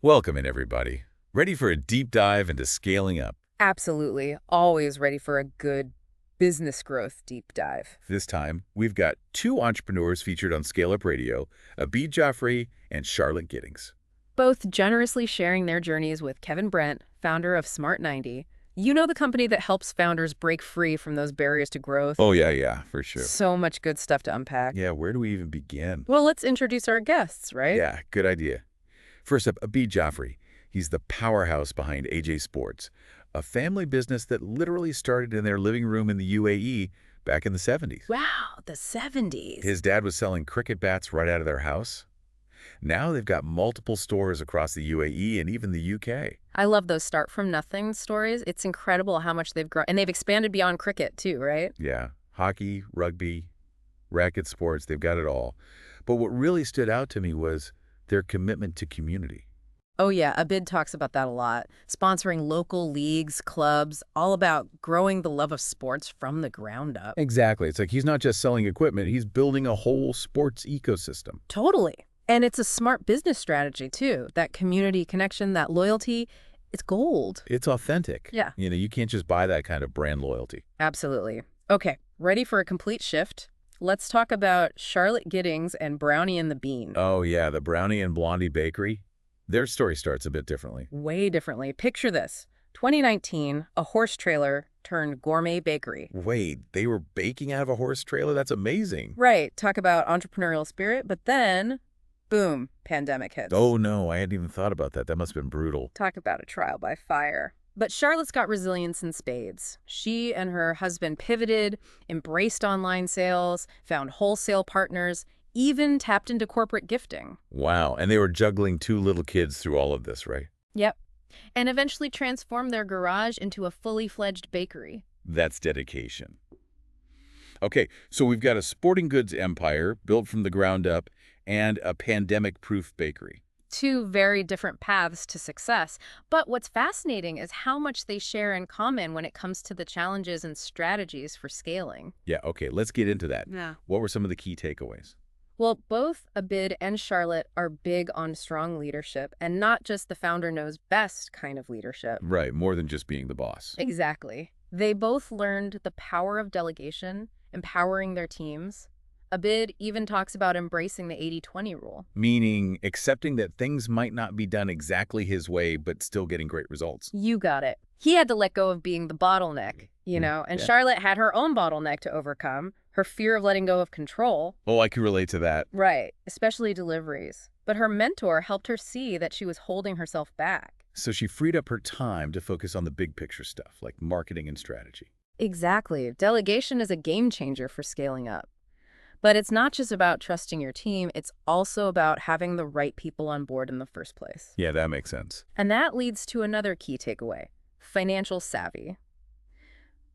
Welcome in, everybody. Ready for a deep dive into scaling up? Absolutely. Always ready for a good business growth deep dive. This time, we've got two entrepreneurs featured on ScaleUp Radio, Abid Jafri and Charlotte Giddings. Both generously sharing their journeys with Kevin Brent, founder of Smart 90. You know, the company that helps founders break free from those barriers to growth. Oh, yeah, for sure. So much good stuff to unpack. Yeah, where do we even begin? Well, let's introduce our guests, right? Yeah, good idea. First up, Abid Jafri. He's the powerhouse behind AJ Sports, a family business that literally started in their living room in the UAE back in the 70s. Wow, the 70s. His dad was selling cricket bats right out of their house. Now they've got multiple stores across the UAE and even the UK. I love those start from nothing stories. It's incredible how much they've grown. And they've expanded beyond cricket too, right? Yeah, hockey, rugby, racket sports, they've got it all. But what really stood out to me was their commitment to community. Oh yeah, Abid talks about that a lot. Sponsoring local leagues, clubs, all about growing the love of sports from the ground up. Exactly. It's like he's not just selling equipment, he's building a whole sports ecosystem. Totally. And it's a smart business strategy too. That community connection, that loyalty, it's gold. It's authentic. Yeah. You can't just buy that kind of brand loyalty. Absolutely. Okay, ready for a complete shift? Let's talk about Charlotte Giddings and Brownie and the Bean. Oh yeah, the Brownie and Blondie Bakery. Their story starts a bit differently. Way differently. Picture this. 2019, a horse trailer turned gourmet bakery. Wait, they were baking out of a horse trailer? That's amazing. Right. Talk about entrepreneurial spirit, but then, boom, pandemic hits. Oh no, I hadn't even thought about that. That must have been brutal. Talk about a trial by fire. But Charlotte's got resilience in spades. She and her husband pivoted, embraced online sales, found wholesale partners, even tapped into corporate gifting. Wow, and they were juggling two little kids through all of this, right? Yep. And eventually transformed their garage into a fully fledged bakery. That's dedication. Okay, so we've got a sporting goods empire built from the ground up and a pandemic-proof bakery. Two very different paths to success. But what's fascinating is how much they share in common when it comes to the challenges and strategies for scaling. Yeah, okay, let's get into that. Yeah. What were some of the key takeaways? Well, both Abid and Charlotte are big on strong leadership, and not just the founder knows best kind of leadership. Right, more than just being the boss. Exactly. They both learned the power of delegation, empowering their teams. Abid even talks about embracing the 80-20 rule. Meaning accepting that things might not be done exactly his way, but still getting great results. You got it. He had to let go of being the bottleneck, and Yeah. Charlotte had her own bottleneck to overcome, her fear of letting go of control. Oh, I can relate to that. Right, especially deliveries. But her mentor helped her see that she was holding herself back. So she freed up her time to focus on the big picture stuff, like marketing and strategy. Exactly. Delegation is a game changer for scaling up. But it's not just about trusting your team, it's also about having the right people on board in the first place. Yeah, that makes sense. And that leads to another key takeaway: financial savvy.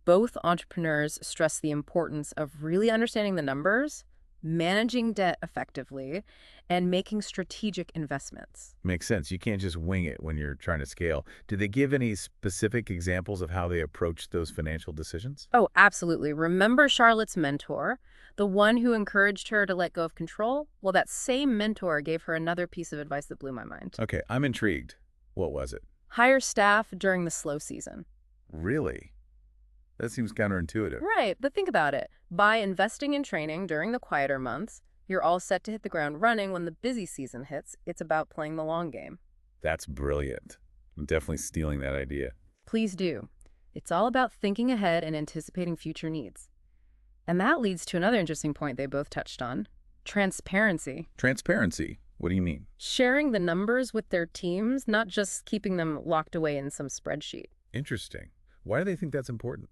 Both entrepreneurs stress the importance of really understanding the numbers, managing debt effectively, and making strategic investments. Makes sense. You can't just wing it when you're trying to scale. Did they give any specific examples of how they approached those financial decisions? Oh, absolutely. Remember Charlotte's mentor, the one who encouraged her to let go of control? Well, that same mentor gave her another piece of advice that blew my mind. Okay, I'm intrigued. What was it? Hire staff during the slow season. Really? That seems counterintuitive. Right, but think about it. By investing in training during the quieter months, you're all set to hit the ground running when the busy season hits. It's about playing the long game. That's brilliant. I'm definitely stealing that idea. Please do. It's all about thinking ahead and anticipating future needs. And that leads to another interesting point they both touched on: transparency. Transparency. What do you mean? Sharing the numbers with their teams, not just keeping them locked away in some spreadsheet. Interesting. Why do they think that's important?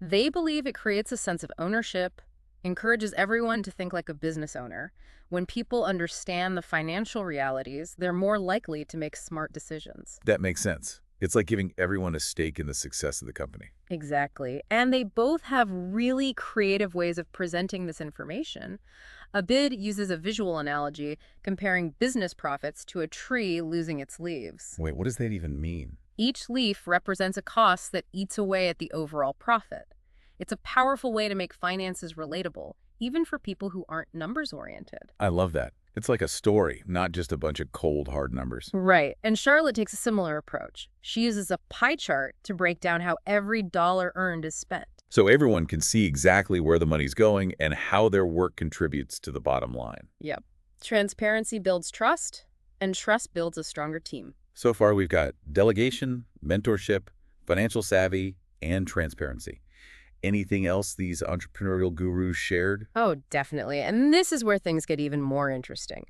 They believe it creates a sense of ownership, encourages everyone to think like a business owner. When people understand the financial realities, they're more likely to make smart decisions. That makes sense. It's like giving everyone a stake in the success of the company. Exactly. And they both have really creative ways of presenting this information. Abid uses a visual analogy, comparing business profits to a tree losing its leaves. Wait, what does that even mean? Each leaf represents a cost that eats away at the overall profit. It's a powerful way to make finances relatable, even for people who aren't numbers-oriented. I love that. It's like a story, not just a bunch of cold, hard numbers. Right. And Charlotte takes a similar approach. She uses a pie chart to break down how every dollar earned is spent. So everyone can see exactly where the money's going and how their work contributes to the bottom line. Yep. Transparency builds trust, and trust builds a stronger team. So far, we've got delegation, mentorship, financial savvy, and transparency. Anything else these entrepreneurial gurus shared? Oh, definitely. And this is where things get even more interesting.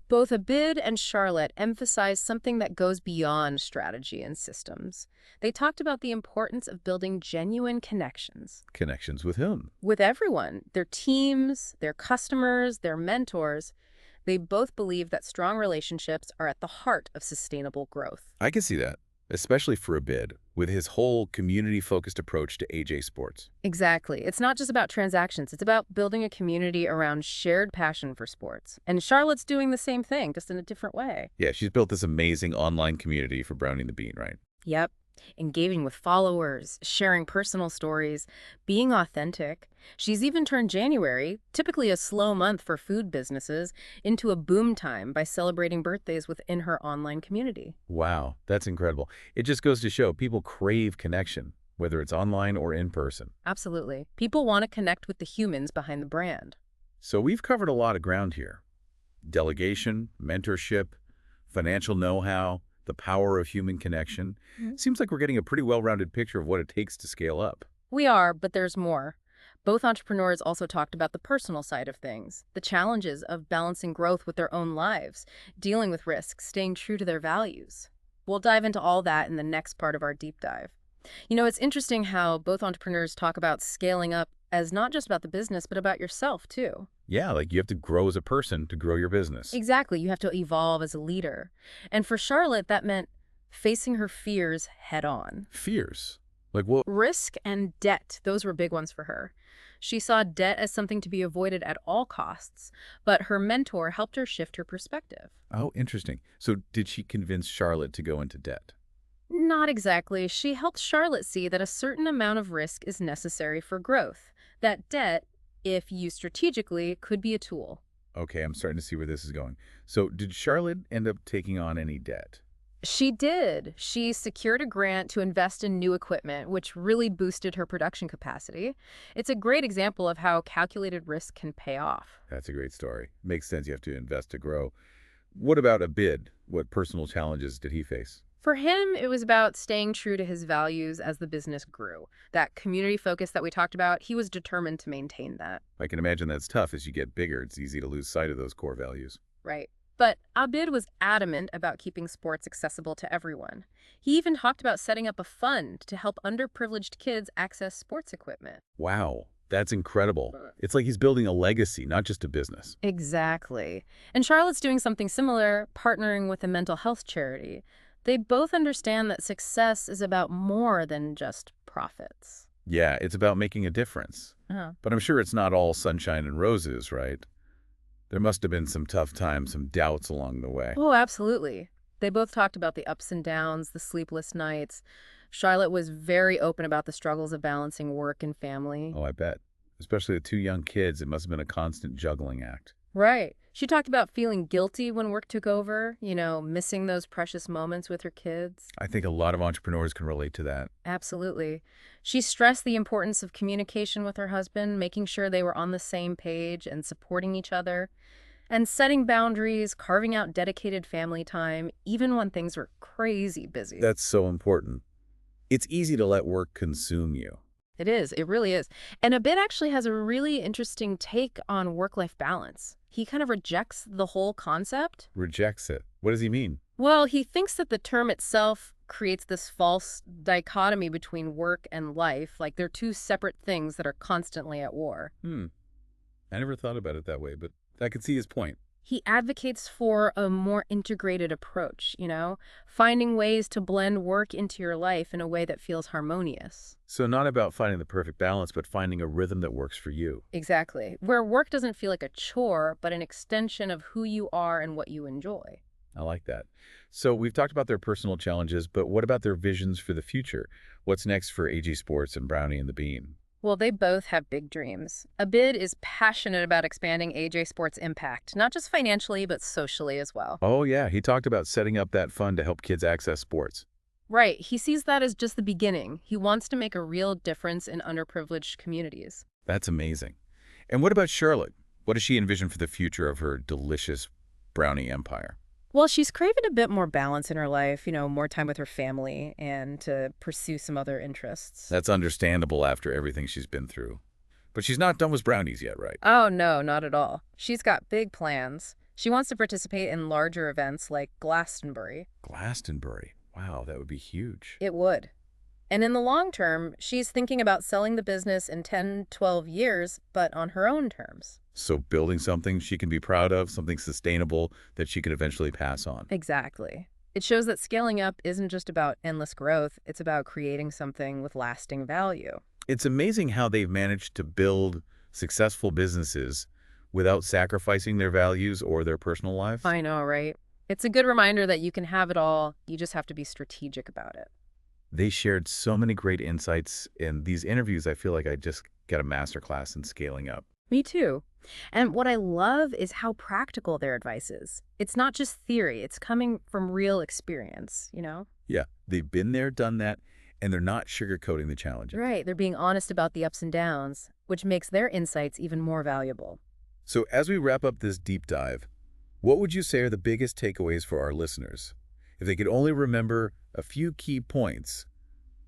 Both Abid and Charlotte emphasize something that goes beyond strategy and systems. They talked about the importance of building genuine connections. Connections with whom? With everyone, their teams, their customers, their mentors. They both believe that strong relationships are at the heart of sustainable growth. I can see that, especially for Abid, with his whole community-focused approach to AJ Sports. Exactly. It's not just about transactions. It's about building a community around shared passion for sports. And Charlotte's doing the same thing, just in a different way. Yeah, she's built this amazing online community for Brownie and the Bean, right? Yep. Engaging with followers, sharing personal stories, being authentic. She's even turned January, typically a slow month for food businesses, into a boom time by celebrating birthdays within her online community. Wow, that's incredible. It just goes to show people crave connection, whether it's online or in person. Absolutely. People want to connect with the humans behind the brand. So we've covered a lot of ground here. Delegation, mentorship, financial know-how, the power of human connection. Seems like we're getting a pretty well-rounded picture of what it takes to scale up. We are, but there's more. Both entrepreneurs also talked about the personal side of things, the challenges of balancing growth with their own lives, dealing with risks, staying true to their values. We'll dive into all that in the next part of our deep dive. You know, it's interesting how both entrepreneurs talk about scaling up as not just about the business, but about yourself, too. Yeah, like you have to grow as a person to grow your business. Exactly. You have to evolve as a leader. And for Charlotte, that meant facing her fears head on. Fears? Like what? Risk and debt, those were big ones for her. She saw debt as something to be avoided at all costs, but her mentor helped her shift her perspective. Oh, interesting. So did she convince Charlotte to go into debt? Not exactly. She helped Charlotte see that a certain amount of risk is necessary for growth. That debt, if used strategically, could be a tool. Okay, I'm starting to see where this is going. So did Charlotte end up taking on any debt? She did. She secured a grant to invest in new equipment, which really boosted her production capacity. It's a great example of how calculated risk can pay off. That's a great story. Makes sense you have to invest to grow. What about Abid? What personal challenges did he face? For him, it was about staying true to his values as the business grew. That community focus that we talked about, he was determined to maintain that. I can imagine that's tough. As you get bigger, it's easy to lose sight of those core values. Right. But Abid was adamant about keeping sports accessible to everyone. He even talked about setting up a fund to help underprivileged kids access sports equipment. Wow, that's incredible. It's like he's building a legacy, not just a business. Exactly. And Charlotte's doing something similar, partnering with a mental health charity. They both understand that success is about more than just profits. Yeah, it's about making a difference. But I'm sure it's not all sunshine and roses, right? There must have been some tough times, some doubts along the way. Oh, absolutely. They both talked about the ups and downs, the sleepless nights. Charlotte was very open about the struggles of balancing work and family. Oh, I bet. Especially with two young kids, it must have been a constant juggling act. Right. She talked about feeling guilty when work took over, missing those precious moments with her kids. I think a lot of entrepreneurs can relate to that. Absolutely. She stressed the importance of communication with her husband, making sure they were on the same page and supporting each other, and setting boundaries, carving out dedicated family time, even when things were crazy busy. That's so important. It's easy to let work consume you. It is. It really is. And Abid actually has a really interesting take on work-life balance. He kind of rejects the whole concept. Rejects it. What does he mean? Well, he thinks that the term itself creates this false dichotomy between work and life, like they're two separate things that are constantly at war. I never thought about it that way, but I could see his point. He advocates for a more integrated approach, finding ways to blend work into your life in a way that feels harmonious. So not about finding the perfect balance, but finding a rhythm that works for you. Exactly. Where work doesn't feel like a chore, but an extension of who you are and what you enjoy. I like that. So we've talked about their personal challenges, but what about their visions for the future? What's next for AJ Sports and Brownie and the Bean? Well, they both have big dreams. Abid is passionate about expanding AJ Sports' impact, not just financially, but socially as well. Oh, yeah. He talked about setting up that fund to help kids access sports. Right. He sees that as just the beginning. He wants to make a real difference in underprivileged communities. That's amazing. And what about Charlotte? What does she envision for the future of her delicious brownie empire? Well, she's craving a bit more balance in her life, more time with her family and to pursue some other interests. That's understandable after everything she's been through. But she's not done with brownies yet, right? Oh, no, not at all. She's got big plans. She wants to participate in larger events like Glastonbury. Glastonbury. Wow, that would be huge. It would. And in the long term, she's thinking about selling the business in 10, 12 years, but on her own terms. So building something she can be proud of, something sustainable that she can eventually pass on. Exactly. It shows that scaling up isn't just about endless growth, it's about creating something with lasting value. It's amazing how they've managed to build successful businesses without sacrificing their values or their personal lives. I know, right? It's a good reminder that you can have it all, you just have to be strategic about it. They shared so many great insights in these interviews. I feel like I just got a masterclass in scaling up. Me too. And what I love is how practical their advice is. It's not just theory, it's coming from real experience. Yeah, they've been there, done that, and they're not sugarcoating the challenges. Right, they're being honest about the ups and downs, which makes their insights even more valuable. So as we wrap up this deep dive, what would you say are the biggest takeaways for our listeners? If they could only remember a few key points,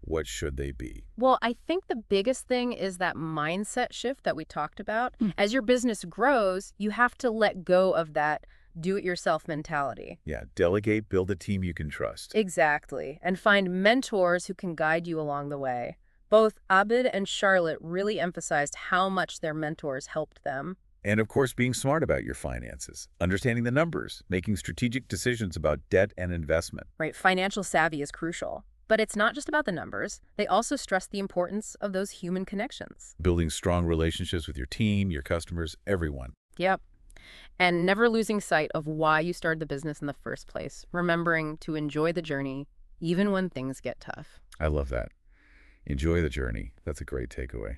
what should they be? Well, I think the biggest thing is that mindset shift that we talked about. As your business grows, you have to let go of that do-it-yourself mentality. Yeah, delegate, build a team you can trust. Exactly. And find mentors who can guide you along the way. Both Abid and Charlotte really emphasized how much their mentors helped them. And of course, being smart about your finances, understanding the numbers, making strategic decisions about debt and investment. Right, financial savvy is crucial. But it's not just about the numbers. They also stress the importance of those human connections. Building strong relationships with your team, your customers, everyone. Yep. And never losing sight of why you started the business in the first place. Remembering to enjoy the journey, even when things get tough. I love that. Enjoy the journey. That's a great takeaway.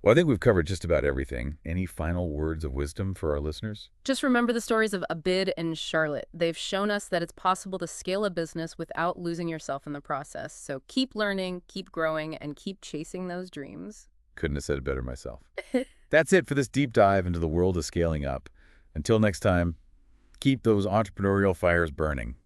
Well, I think we've covered just about everything. Any final words of wisdom for our listeners? Just remember the stories of Abid and Charlotte. They've shown us that it's possible to scale a business without losing yourself in the process. So keep learning, keep growing, and keep chasing those dreams. Couldn't have said it better myself. That's it for this deep dive into the world of scaling up. Until next time, keep those entrepreneurial fires burning.